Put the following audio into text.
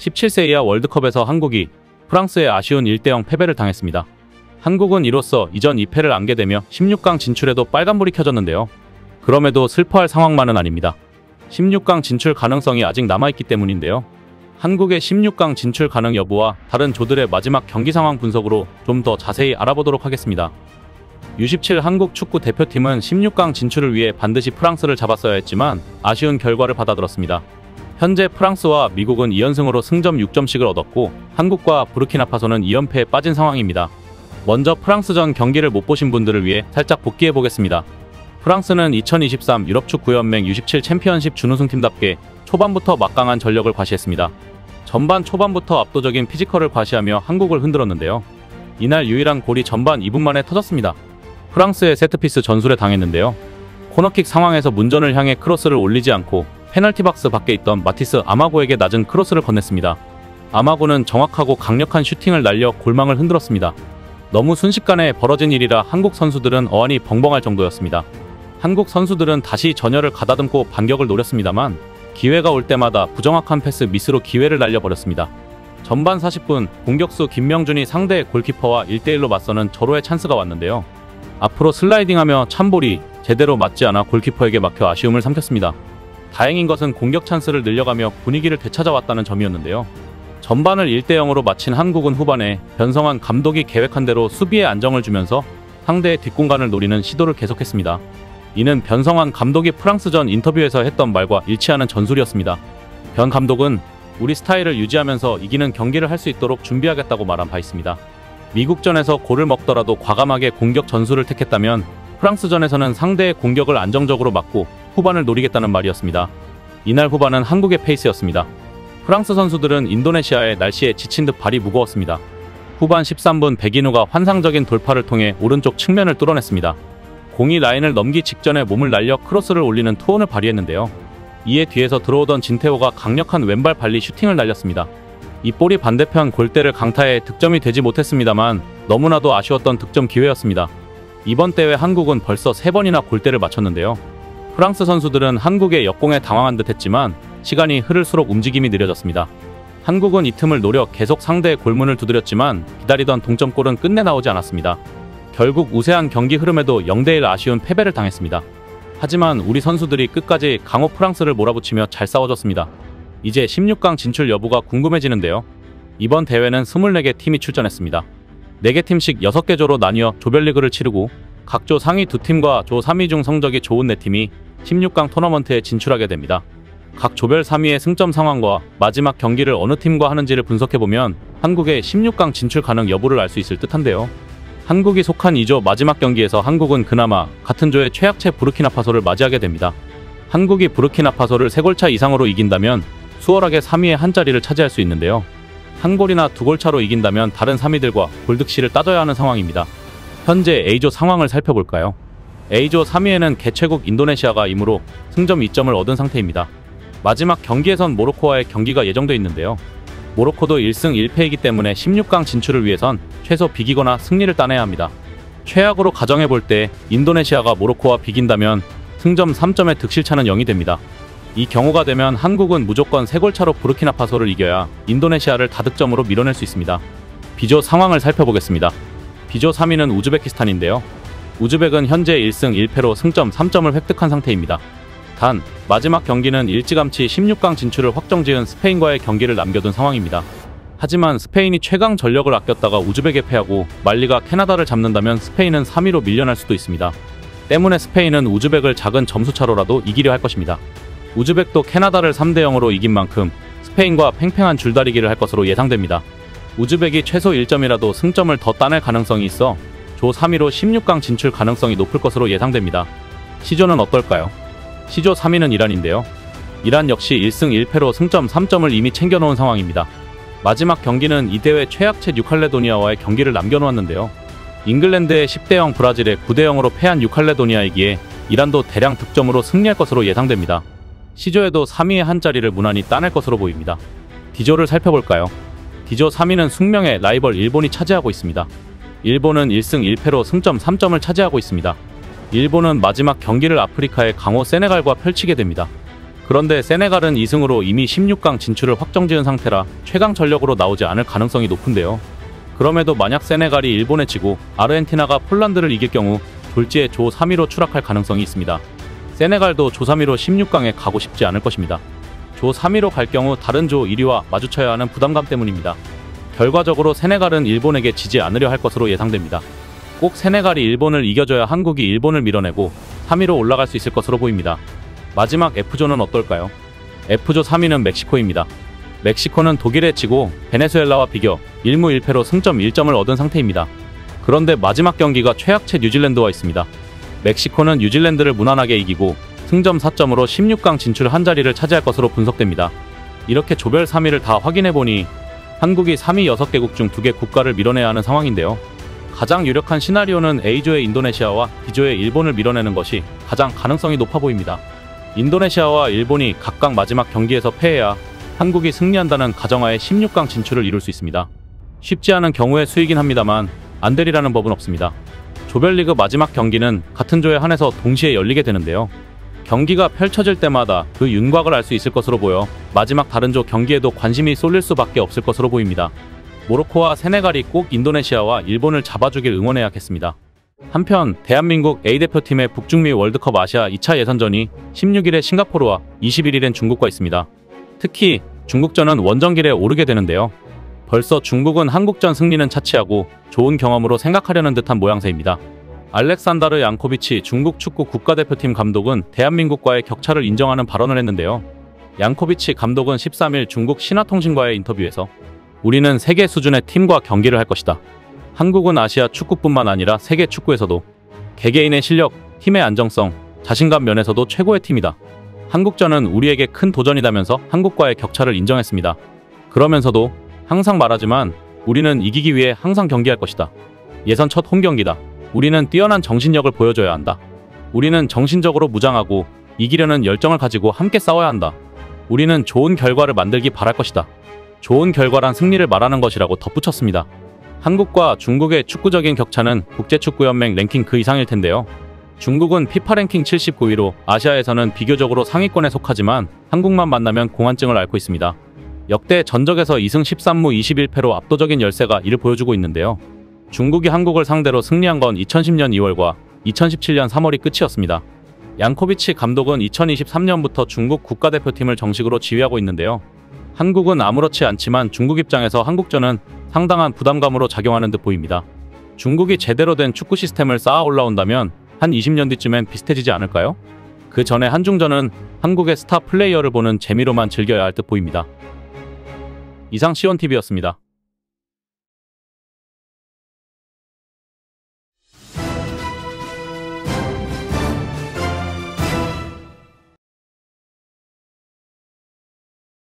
17세 이하 월드컵에서 한국이 프랑스에 아쉬운 1대0 패배를 당했습니다. 한국은 이로써 이전 2패를 안게 되며 16강 진출에도 빨간불이 켜졌는데요. 그럼에도 슬퍼할 상황만은 아닙니다. 16강 진출 가능성이 아직 남아있기 때문인데요. 한국의 16강 진출 가능 여부와 다른 조들의 마지막 경기 상황 분석으로 좀 더 자세히 알아보도록 하겠습니다. U17 한국 축구 대표팀은 16강 진출을 위해 반드시 프랑스를 잡았어야 했지만 아쉬운 결과를 받아들었습니다. 현재 프랑스와 미국은 2연승으로 승점 6점씩을 얻었고 한국과 부르키나파소는 2연패에 빠진 상황입니다. 먼저 프랑스전 경기를 못 보신 분들을 위해 살짝 복귀해 보겠습니다. 프랑스는 2023 유럽축구연맹 U17 챔피언십 준우승팀답게 초반부터 막강한 전력을 과시했습니다. 전반 초반부터 압도적인 피지컬을 과시하며 한국을 흔들었는데요. 이날 유일한 골이 전반 2분 만에 터졌습니다. 프랑스의 세트피스 전술에 당했는데요. 코너킥 상황에서 문전을 향해 크로스를 올리지 않고 페널티 박스 밖에 있던 마티스 아마고에게 낮은 크로스를 건넸습니다. 아마고는 정확하고 강력한 슈팅을 날려 골망을 흔들었습니다. 너무 순식간에 벌어진 일이라 한국 선수들은 어안이 벙벙할 정도였습니다. 한국 선수들은 다시 전열을 가다듬고 반격을 노렸습니다만 기회가 올 때마다 부정확한 패스 미스로 기회를 날려버렸습니다. 전반 40분 공격수 김명준이 상대 골키퍼와 1대1로 맞서는 절호의 찬스가 왔는데요. 앞으로 슬라이딩하며 찬볼이 제대로 맞지 않아 골키퍼에게 막혀 아쉬움을 삼켰습니다. 다행인 것은 공격 찬스를 늘려가며 분위기를 되찾아왔다는 점이었는데요. 전반을 1대0으로 마친 한국은 후반에 변성환 감독이 계획한 대로 수비에 안정을 주면서 상대의 뒷공간을 노리는 시도를 계속했습니다. 이는 변성환 감독이 프랑스전 인터뷰에서 했던 말과 일치하는 전술이었습니다. 변 감독은 우리 스타일을 유지하면서 이기는 경기를 할 수 있도록 준비하겠다고 말한 바 있습니다. 미국전에서 골을 먹더라도 과감하게 공격 전술을 택했다면 프랑스전에서는 상대의 공격을 안정적으로 막고 후반을 노리겠다는 말이었습니다. 이날 후반은 한국의 페이스였습니다. 프랑스 선수들은 인도네시아의 날씨에 지친 듯 발이 무거웠습니다. 후반 13분 백인우가 환상적인 돌파를 통해 오른쪽 측면을 뚫어냈습니다. 공이 라인을 넘기 직전에 몸을 날려 크로스를 올리는 투혼을 발휘했는데요. 이에 뒤에서 들어오던 진태호가 강력한 왼발 발리 슈팅을 날렸습니다. 이 볼이 반대편 골대를 강타해 득점이 되지 못했습니다만 너무나도 아쉬웠던 득점 기회였습니다. 이번 대회 한국은 벌써 3번이나 골대를 맞췄는데요. 프랑스 선수들은 한국의 역공에 당황한 듯 했지만 시간이 흐를수록 움직임이 느려졌습니다. 한국은 이 틈을 노려 계속 상대의 골문을 두드렸지만 기다리던 동점골은 끝내 나오지 않았습니다. 결국 우세한 경기 흐름에도 0대1 아쉬운 패배를 당했습니다. 하지만 우리 선수들이 끝까지 강호 프랑스를 몰아붙이며 잘 싸워줬습니다. 이제 16강 진출 여부가 궁금해지는데요. 이번 대회는 24개 팀이 출전했습니다. 4개 팀씩 6개 조로 나뉘어 조별리그를 치르고 각 조 상위 2팀과 조 3위 중 성적이 좋은 4팀이 16강 토너먼트에 진출하게 됩니다. 각 조별 3위의 승점 상황과 마지막 경기를 어느 팀과 하는지를 분석해보면 한국의 16강 진출 가능 여부를 알 수 있을 듯한데요. 한국이 속한 2조 마지막 경기에서 한국은 그나마 같은 조의 최약체 부르키나파소를 맞이하게 됩니다. 한국이 부르키나파소를 3골차 이상으로 이긴다면 수월하게 3위의 한 자리를 차지할 수 있는데요. 한 골이나 2골 차로 이긴다면 다른 3위들과 골득실을 따져야 하는 상황입니다. 현재 A조 상황을 살펴볼까요? A조 3위에는 개최국 인도네시아가 이므로 승점 2점을 얻은 상태입니다. 마지막 경기에선 모로코와의 경기가 예정돼 있는데요. 모로코도 1승 1패이기 때문에 16강 진출을 위해선 최소 비기거나 승리를 따내야 합니다. 최악으로 가정해볼 때 인도네시아가 모로코와 비긴다면 승점 3점의 득실차는 0이 됩니다. 이 경우가 되면 한국은 무조건 3골차로 부르키나파소를 이겨야 인도네시아를 다득점으로 밀어낼 수 있습니다. B조 상황을 살펴보겠습니다. B조 3위는 우즈베키스탄인데요. 우즈벡은 현재 1승 1패로 승점 3점을 획득한 상태입니다. 단, 마지막 경기는 일찌감치 16강 진출을 확정지은 스페인과의 경기를 남겨둔 상황입니다. 하지만 스페인이 최강 전력을 아꼈다가 우즈벡에 패하고 말리가 캐나다를 잡는다면 스페인은 3위로 밀려날 수도 있습니다. 때문에 스페인은 우즈벡을 작은 점수차로라도 이기려 할 것입니다. 우즈벡도 캐나다를 3대0으로 이긴 만큼 스페인과 팽팽한 줄다리기를 할 것으로 예상됩니다. 우즈벡이 최소 1점이라도 승점을 더 따낼 가능성이 있어 조 3위로 16강 진출 가능성이 높을 것으로 예상됩니다. C조는 어떨까요? C조 3위는 이란인데요. 이란 역시 1승 1패로 승점 3점을 이미 챙겨놓은 상황입니다. 마지막 경기는 이 대회 최약체 뉴칼레도니아와의 경기를 남겨놓았는데요. 잉글랜드의 10대0 브라질에 9대0으로 패한 뉴칼레도니아이기에 이란도 대량 득점으로 승리할 것으로 예상됩니다. C조에도 3위의 한 자리를 무난히 따낼 것으로 보입니다. D조를 살펴볼까요? D조 3위는 숙명의 라이벌 일본이 차지하고 있습니다. 일본은 1승 1패로 승점 3점을 차지하고 있습니다. 일본은 마지막 경기를 아프리카의 강호 세네갈과 펼치게 됩니다. 그런데 세네갈은 2승으로 이미 16강 진출을 확정지은 상태라 최강 전력으로 나오지 않을 가능성이 높은데요. 그럼에도 만약 세네갈이 일본에 지고 아르헨티나가 폴란드를 이길 경우 졸지에 조 3위로 추락할 가능성이 있습니다. 세네갈도 조 3위로 16강에 가고 싶지 않을 것입니다. 조 3위로 갈 경우 다른 조 1위와 마주쳐야 하는 부담감 때문입니다. 결과적으로 세네갈은 일본에게 지지 않으려 할 것으로 예상됩니다. 꼭 세네갈이 일본을 이겨줘야 한국이 일본을 밀어내고 3위로 올라갈 수 있을 것으로 보입니다. 마지막 F조는 어떨까요? F조 3위는 멕시코입니다. 멕시코는 독일에 지고 베네수엘라와 비교 1무 1패로 승점 1점을 얻은 상태입니다. 그런데 마지막 경기가 최약체 뉴질랜드와 있습니다. 멕시코는 뉴질랜드를 무난하게 이기고 승점 4점으로 16강 진출 한 자리를 차지할 것으로 분석됩니다. 이렇게 조별 3위를 다 확인해보니 한국이 3위 6개국 중 2개 국가를 밀어내야 하는 상황인데요. 가장 유력한 시나리오는 A조의 인도네시아와 B조의 일본을 밀어내는 것이 가장 가능성이 높아 보입니다. 인도네시아와 일본이 각각 마지막 경기에서 패해야 한국이 승리한다는 가정하에 16강 진출을 이룰 수 있습니다. 쉽지 않은 경우의 수이긴 합니다만 안 되리라는 법은 없습니다. 조별리그 마지막 경기는 같은 조에 한해서 동시에 열리게 되는데요. 경기가 펼쳐질 때마다 그 윤곽을 알 수 있을 것으로 보여 마지막 다른 조 경기에도 관심이 쏠릴 수밖에 없을 것으로 보입니다. 모로코와 세네갈이 꼭 인도네시아와 일본을 잡아주길 응원해야겠습니다. 한편 대한민국 A대표팀의 북중미 월드컵 아시아 2차 예선전이 16일에 싱가포르와 21일엔 중국과 있습니다. 특히 중국전은 원정길에 오르게 되는데요. 벌써 중국은 한국전 승리는 차치하고 좋은 경험으로 생각하려는 듯한 모양새입니다. 알렉산다르 양코비치 중국 축구 국가대표팀 감독은 대한민국과의 격차를 인정하는 발언을 했는데요. 양코비치 감독은 13일 중국 신화통신과의 인터뷰에서 우리는 세계 수준의 팀과 경기를 할 것이다. 한국은 아시아 축구뿐만 아니라 세계 축구에서도 개개인의 실력, 팀의 안정성, 자신감 면에서도 최고의 팀이다. 한국전은 우리에게 큰 도전이다면서 한국과의 격차를 인정했습니다. 그러면서도 항상 말하지만 우리는 이기기 위해 항상 경기할 것이다. 예선 첫 홈경기다. 우리는 뛰어난 정신력을 보여줘야 한다. 우리는 정신적으로 무장하고 이기려는 열정을 가지고 함께 싸워야 한다. 우리는 좋은 결과를 만들기 바랄 것이다. 좋은 결과란 승리를 말하는 것이라고 덧붙였습니다. 한국과 중국의 축구적인 격차는 국제축구연맹 랭킹 그 이상일 텐데요. 중국은 피파 랭킹 79위로 아시아에서는 비교적으로 상위권에 속하지만 한국만 만나면 공안증을 앓고 있습니다. 역대 전적에서 2승 13무 21패로 압도적인 열세가 이를 보여주고 있는데요. 중국이 한국을 상대로 승리한 건 2010년 2월과 2017년 3월이 끝이었습니다. 양코비치 감독은 2023년부터 중국 국가대표팀을 정식으로 지휘하고 있는데요. 한국은 아무렇지 않지만 중국 입장에서 한국전은 상당한 부담감으로 작용하는 듯 보입니다. 중국이 제대로 된 축구 시스템을 쌓아 올라온다면 한 20년 뒤쯤엔 비슷해지지 않을까요? 그 전에 한중전은 한국의 스타 플레이어를 보는 재미로만 즐겨야 할 듯 보입니다. 이상 시온TV였습니다.